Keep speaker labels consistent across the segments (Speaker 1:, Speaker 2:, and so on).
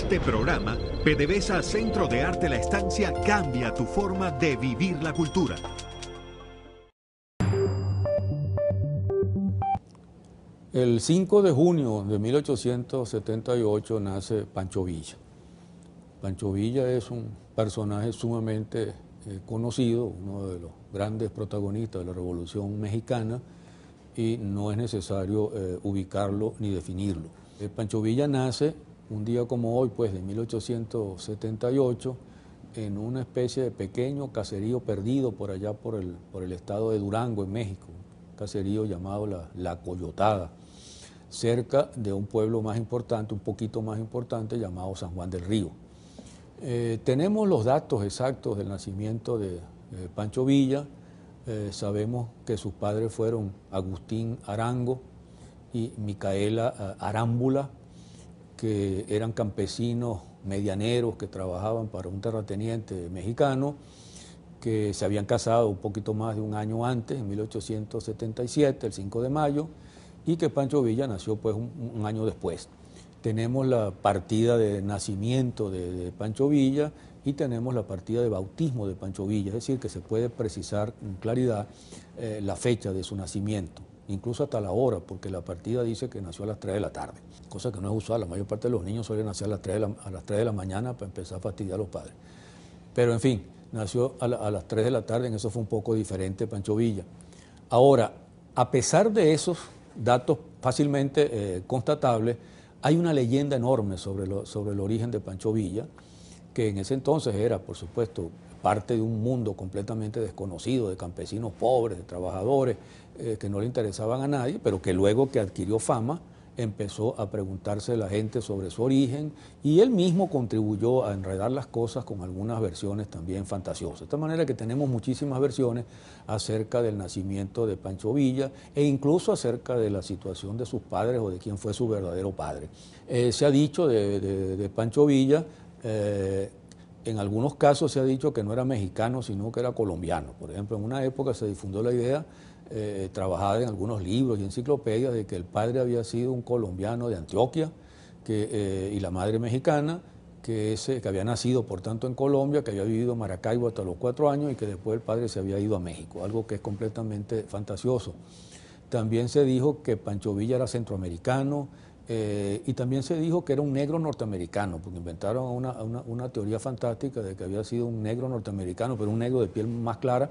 Speaker 1: este programa, PDVSA Centro de Arte La Estancia cambia tu forma de vivir la cultura.
Speaker 2: El 5 de junio de 1878 nace Pancho Villa. Pancho Villa es un personaje sumamente conocido, uno de los grandes protagonistas de la Revolución Mexicana, y no es necesario ubicarlo ni definirlo. Pancho Villa nace un día como hoy, pues de 1878, en una especie de pequeño caserío perdido por allá por el estado de Durango, en México, un caserío llamado La Coyotada, cerca de un pueblo más importante, un poquito más importante, llamado San Juan del Río. Tenemos los datos exactos del nacimiento de Pancho Villa. Sabemos que sus padres fueron Agustín Arango y Micaela Arámbula, que eran campesinos medianeros que trabajaban para un terrateniente mexicano, que se habían casado un poquito más de un año antes, en 1877, el 5 de mayo, y que Pancho Villa nació pues un año después. Tenemos la partida de nacimiento de Pancho Villa y tenemos la partida de bautismo de Pancho Villa, es decir, que se puede precisar con claridad la fecha de su nacimiento, incluso hasta la hora, porque la partida dice que nació a las 3 de la tarde, cosa que no es usual. La mayor parte de los niños suelen nacer a las 3 de la mañana para empezar a fastidiar a los padres. Pero en fin, nació a las 3 de la tarde, en eso fue un poco diferente Pancho Villa. Ahora, a pesar de esos datos fácilmente constatables, hay una leyenda enorme sobre el origen de Pancho Villa, que en ese entonces era, por supuesto, parte de un mundo completamente desconocido, de campesinos pobres, de trabajadores, que no le interesaban a nadie, pero que luego que adquirió fama, empezó a preguntarse la gente sobre su origen, y él mismo contribuyó a enredar las cosas con algunas versiones también fantasiosas. De tal manera que tenemos muchísimas versiones acerca del nacimiento de Pancho Villa e incluso acerca de la situación de sus padres o de quién fue su verdadero padre. Se ha dicho de Pancho Villa, en algunos casos se ha dicho que no era mexicano, sino que era colombiano. Por ejemplo, en una época se difundió la idea, trabajada en algunos libros y enciclopedias, de que el padre había sido un colombiano de Antioquia y la madre mexicana, que había nacido por tanto en Colombia, que había vivido en Maracaibo hasta los 4 años y que después el padre se había ido a México, algo que es completamente fantasioso. También se dijo que Pancho Villa era centroamericano, y también se dijo que era un negro norteamericano, porque inventaron una teoría fantástica de que había sido un negro norteamericano, pero un negro de piel más clara,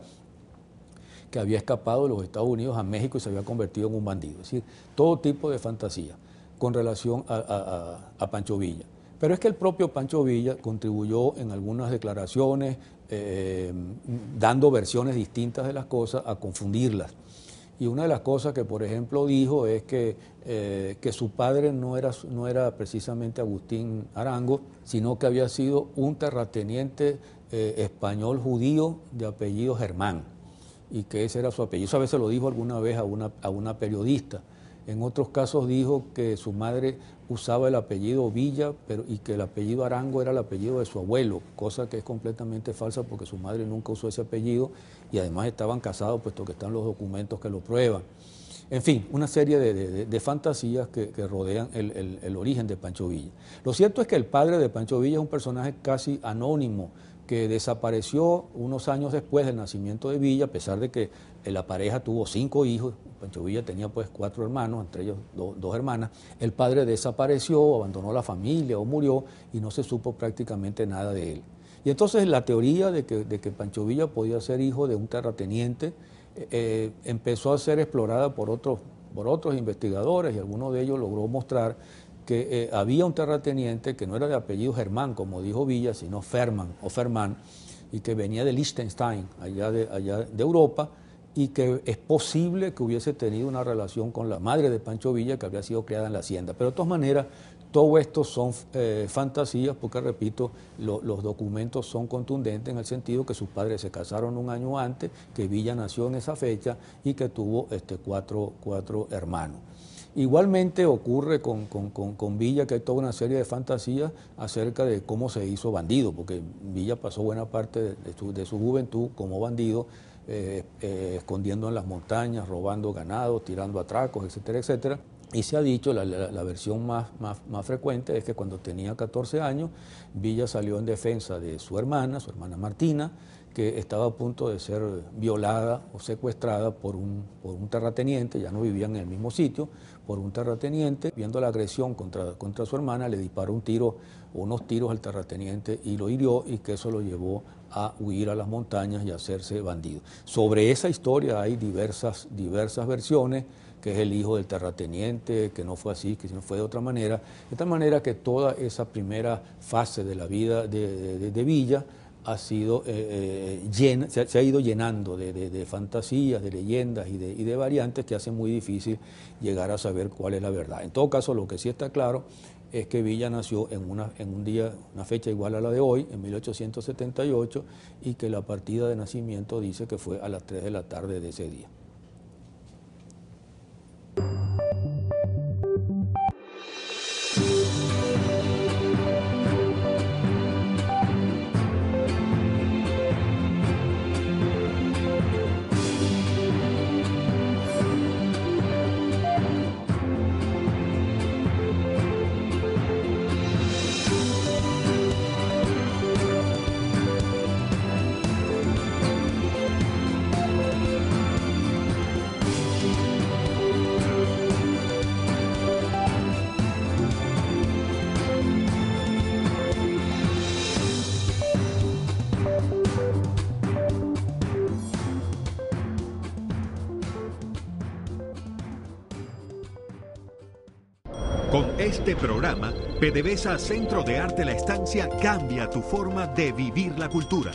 Speaker 2: que había escapado de los Estados Unidos a México y se había convertido en un bandido. Es decir, todo tipo de fantasía con relación a Pancho Villa. Pero es que el propio Pancho Villa contribuyó en algunas declaraciones, dando versiones distintas de las cosas, a confundirlas. Y una de las cosas que, por ejemplo, dijo es que su padre no era precisamente Agustín Arango, sino que había sido un terrateniente español judío de apellido Germán, y que ese era su apellido. Eso a veces lo dijo alguna vez a una periodista. En otros casos dijo que su madre usaba el apellido Villa, y que el apellido Arango era el apellido de su abuelo, cosa que es completamente falsa porque su madre nunca usó ese apellido y además estaban casados, puesto que están los documentos que lo prueban. En fin, una serie de fantasías que rodean el origen de Pancho Villa. Lo cierto es que el padre de Pancho Villa es un personaje casi anónimo, que desapareció unos años después del nacimiento de Villa, a pesar de que la pareja tuvo 5 hijos. Pancho Villa tenía pues 4 hermanos, entre ellos 2 hermanas. El padre desapareció, abandonó la familia o murió y no se supo prácticamente nada de él. Y entonces la teoría de que Pancho Villa podía ser hijo de un terrateniente empezó a ser explorada por otros investigadores, y alguno de ellos logró mostrar que había un terrateniente que no era de apellido Germán, como dijo Villa, sino Ferman o Fermán, y que venía de Liechtenstein, allá de Europa, y que es posible que hubiese tenido una relación con la madre de Pancho Villa, que había sido criada en la hacienda. Pero de todas maneras, todo esto son fantasías, porque, repito, los documentos son contundentes en el sentido que sus padres se casaron un año antes, que Villa nació en esa fecha y que tuvo 4 hermanos. Igualmente ocurre con Villa, que hay toda una serie de fantasías acerca de cómo se hizo bandido, porque Villa pasó buena parte de su juventud como bandido, escondiendo en las montañas, robando ganado, tirando atracos, etcétera, etcétera. Y se ha dicho, la versión más frecuente es que cuando tenía 14 años, Villa salió en defensa de su hermana Martina, que estaba a punto de ser violada o secuestrada por un terrateniente, ya no vivían en el mismo sitio, por un terrateniente. Viendo la agresión contra su hermana, le disparó unos tiros al terrateniente y lo hirió, y que eso lo llevó a huir a las montañas y a hacerse bandido. Sobre esa historia hay diversas versiones, que es el hijo del terrateniente, que no fue así, que fue de otra manera. De tal manera que toda esa primera fase de la vida de Villa ha sido se ha ido llenando de fantasías, de leyendas y de variantes que hacen muy difícil llegar a saber cuál es la verdad. En todo caso, lo que sí está claro es que Villa nació en una fecha igual a la de hoy, en 1878, y que la partida de nacimiento dice que fue a las 3 de la tarde de ese día.
Speaker 1: Con este programa, PDVSA Centro de Arte La Estancia cambia tu forma de vivir la cultura.